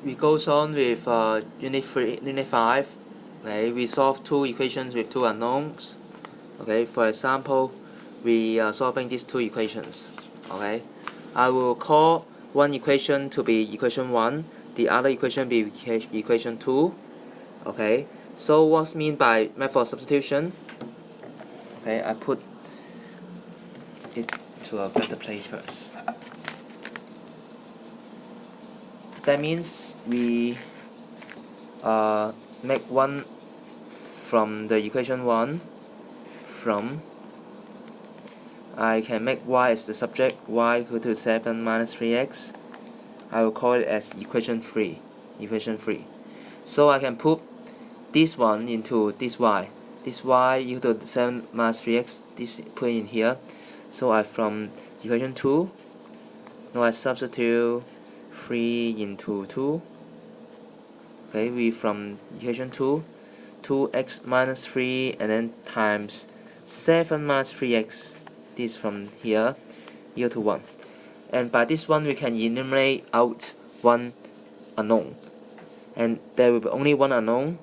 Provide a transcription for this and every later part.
we goes on with unit 5. Okay, we solve two equations with two unknowns. Okay, for example, we are solving these two equations. Okay, I will call one equation to be equation 1, the other equation be equation 2. Okay, so what's mean by method of substitution? Okay, I put it to a better place first. That means we make one from the equation 1 from I can make y as the subject, y equal to 7 minus 3x. I will call it as equation 3. So I can put this one into this y. This y equal to 7 minus 3x, this put in here. So I from equation 2, now I substitute 3 into 2. Okay, we from equation 2, 2x minus 3 and then times 7 minus 3x, this from here, equal to 1. And by this one we can eliminate out one unknown. And there will be only one unknown,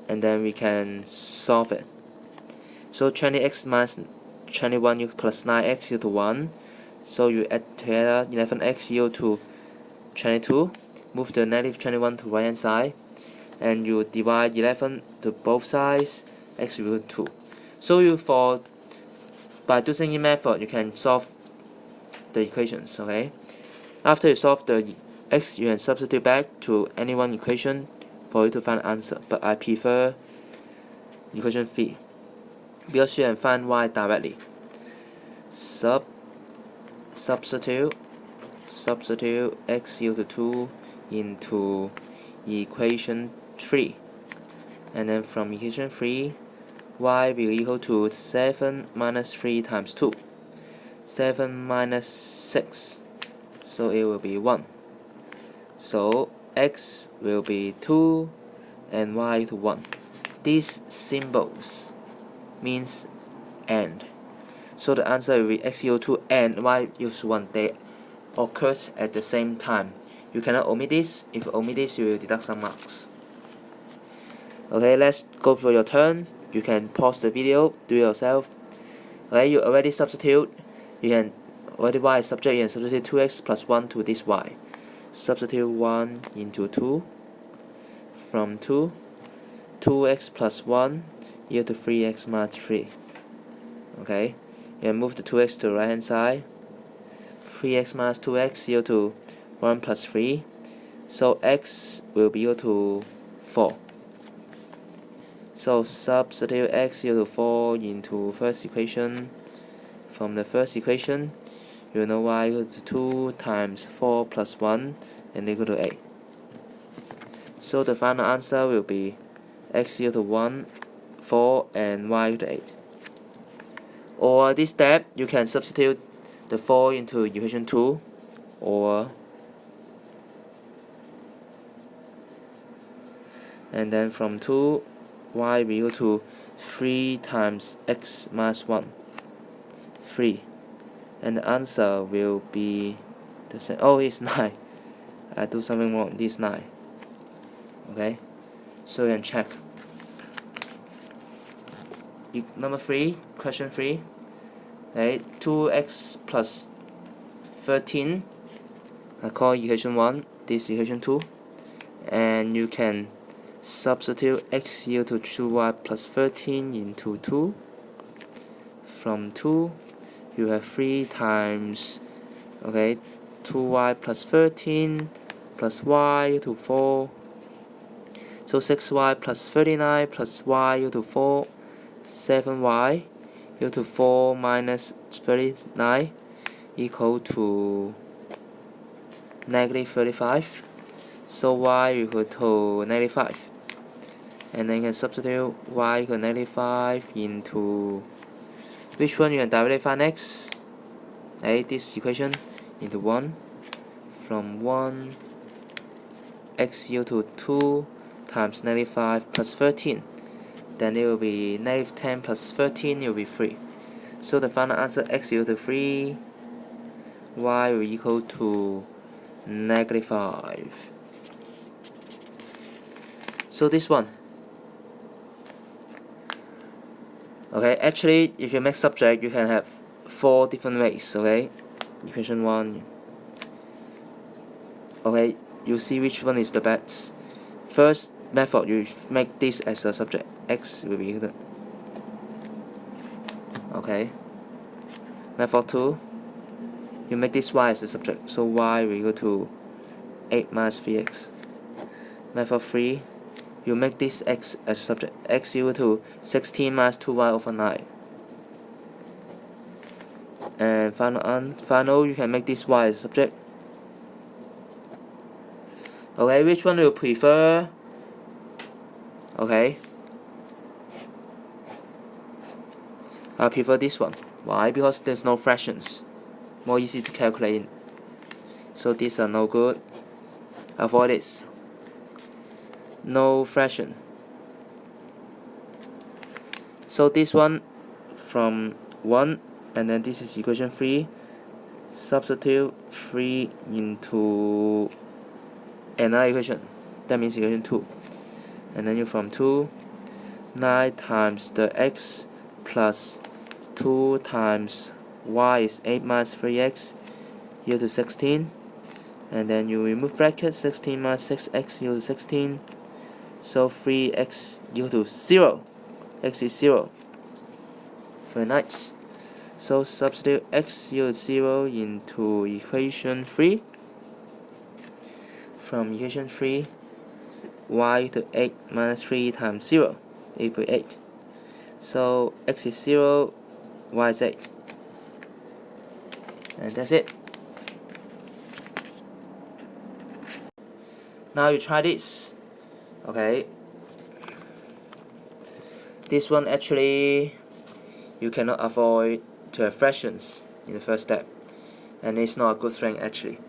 and then we can solve it. So 20x minus 21 plus 9x equal to 1. So you add together 11x equal to 22. Move the negative 21 to right hand side, and you divide 11 to both sides, x equal to 2. So by using this method, you can solve the equations. Okay. After you solve the x, you can substitute back to any one equation for you to find the answer. But I prefer equation 3 because you can find y directly. Substitute x equal to 2 into equation 3, and then from equation 3, y will equal to 7 minus 3 times 2, 7 minus 6, so it will be 1. So x will be 2 and y to 1. These symbols means and. So the answer will be x equal to and y equal to 1. They occur at the same time. You cannot omit this. If you omit this, you will deduct some marks. Okay, let's go for your turn. You can pause the video, do it yourself. Okay, you already substitute. You can already y is subject, you can substitute 2x plus 1 to this y. Substitute 1 into 2. From 2, 2x plus 1 equal to 3x minus 3. Okay, you can move the 2x to the right hand side. 3x minus 2x equal to 1 plus 3. So x will be equal to 4. So substitute x equal to 4 into first equation. From the first equation, you know y equal to 2 times 4 plus 1 and equal to 8. So the final answer will be x equal to 1, 4 and y equal to 8. Or this step, you can substitute the 4 into equation 2, and then from 2, y will equal to 3 times x minus 1, 3. And the answer will be the same. Oh, it's 9. I do something wrong. This is 9. Okay, so you can check. Number 3, question 3. Okay, 2x plus 13. I call equation 1. This equation 2. And you can substitute x equal to 2y plus 13 into 2. From 2, you have 3 times, okay, 2y plus 13 plus y equal to 4. So 6y plus 39 plus y equal to 4. 7y equal to 4 minus 39 equal to negative 35. So y equal to negative 5. And then you can substitute y equal to negative 5 into which one you can directly find x? Okay, this equation into 1. From 1, x equal to 2 times negative 5 plus 13. Then it will be negative 10 plus 13, it will be 3. So the final answer x equal to 3, y will equal to negative 5. So this one. Okay, actually, if you make subject, you can have 4 different ways. Okay, equation 1. Okay, you see which one is the best. First method, you make this as a subject. X will be equal to. Okay. Method 2, you make this y as a subject. So y will equal to 8 minus 3x. Method 3, you make this x as a subject. X equal to 16 minus 2y over 9. And final, you can make this y as a subject. Okay, which one do you prefer? Okay, I prefer this one. Why? Because there's no fractions. More easy to calculate. So these are no good. Avoid this. No fraction. So this one from 1, and then this is equation 3. Substitute 3 into another equation. That means equation 2. And then you from 2, 9 times the x plus 2 times y is 8 minus 3x equal to 16. And then you remove bracket, 16 minus 6x equal to 16. So 3x equal to 0. X is 0. Very nice. So substitute x equal to 0 into equation 3. From equation 3, y to 8 minus 3 times 0, 8.8. So x is 0, y is 8. And that's it. Now you try this. Okay. This one actually you cannot avoid to have fractions in the first step. And it's not a good thing actually.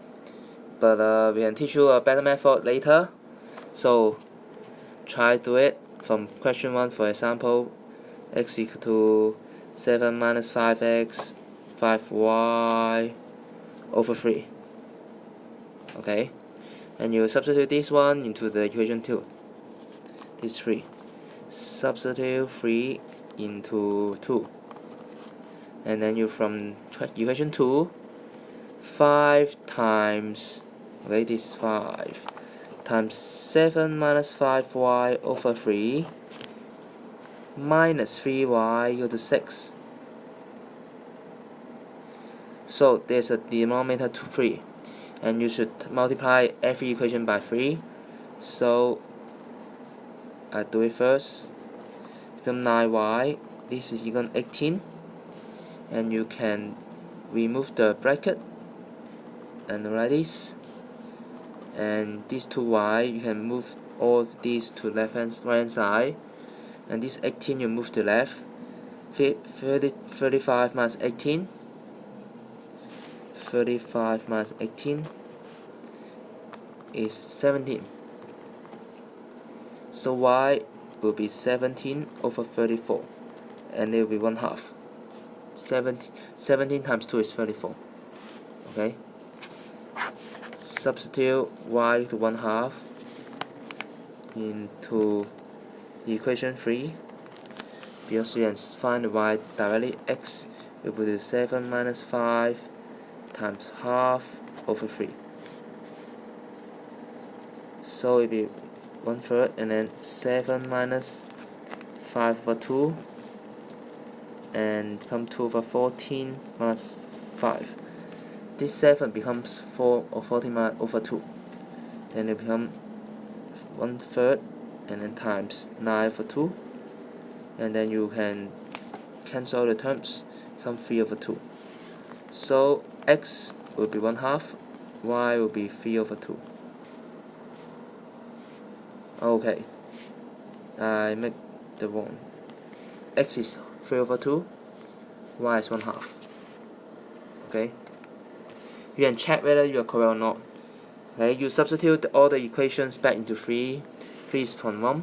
But we can teach you a better method later. So try to do it from question 1, for example. X equal to 7 minus 5x 5y over 3. Okay, and you substitute this one into the equation 2. This 3. Substitute 3 into 2. And then you from equation 2, 5 times, okay, this is 5 times 7 minus 5y over 3 minus 3y equal to 6. So there's a denominator to 3, and you should multiply every equation by 3. So I do it first. Become 9y. This is equal to 18, and you can remove the bracket and write this. And these 2y, you can move all these to right hand side, and this 18 you move to left. 35 minus 18. 35 minus 18 is 17. So y will be 17 over 34, and it will be 1/2. 17 times 2 is 34. Okay. Substitute y to 1/2 into the equation 3. Because you can find the y directly, x will be 7 minus 5 times half over 3. So it will be 1/3, and then 7 minus 5 over 2, and become 2 over 14 minus 5. This 7 becomes 4 or 14 over 2. Then it becomes 1/3, and then times 9 over 2. And then you can cancel the terms, become 3 over 2. So x will be 1/2, y will be 3 over 2. Okay, I make the one. X is 3 over 2, y is 1/2. Okay, you can check whether you are correct or not. Okay, you substitute all the equations back into 3. 3 is from 1.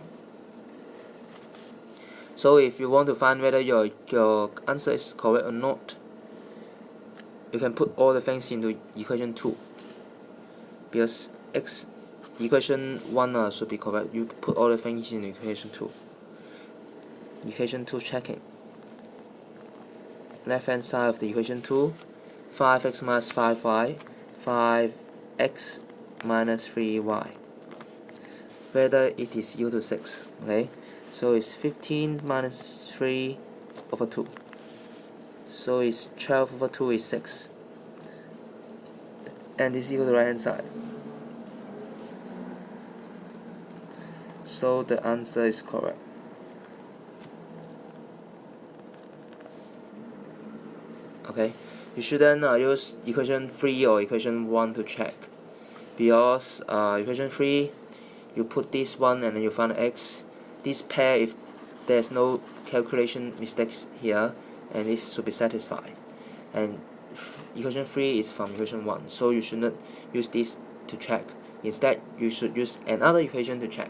So if you want to find whether your answer is correct or not, you can put all the things into equation 2. Because x equation 1 should be correct. You put all the things in equation 2. Equation 2 checking. Left hand side of the equation 2, 5x minus 5y, 5x minus 3y. Whether it is equal to 6. Okay, so it's 15 minus 3 over 2. So it's 12 over 2 is 6. And this is equal to the right hand side. So the answer is correct. Okay, you shouldn't use equation 3 or equation 1 to check, because equation 3, you put this one and then you find x. This pair, if there's no calculation mistakes here, and this should be satisfied. And equation 3 is from equation 1, so you should not use this to check. Instead, you should use another equation to check.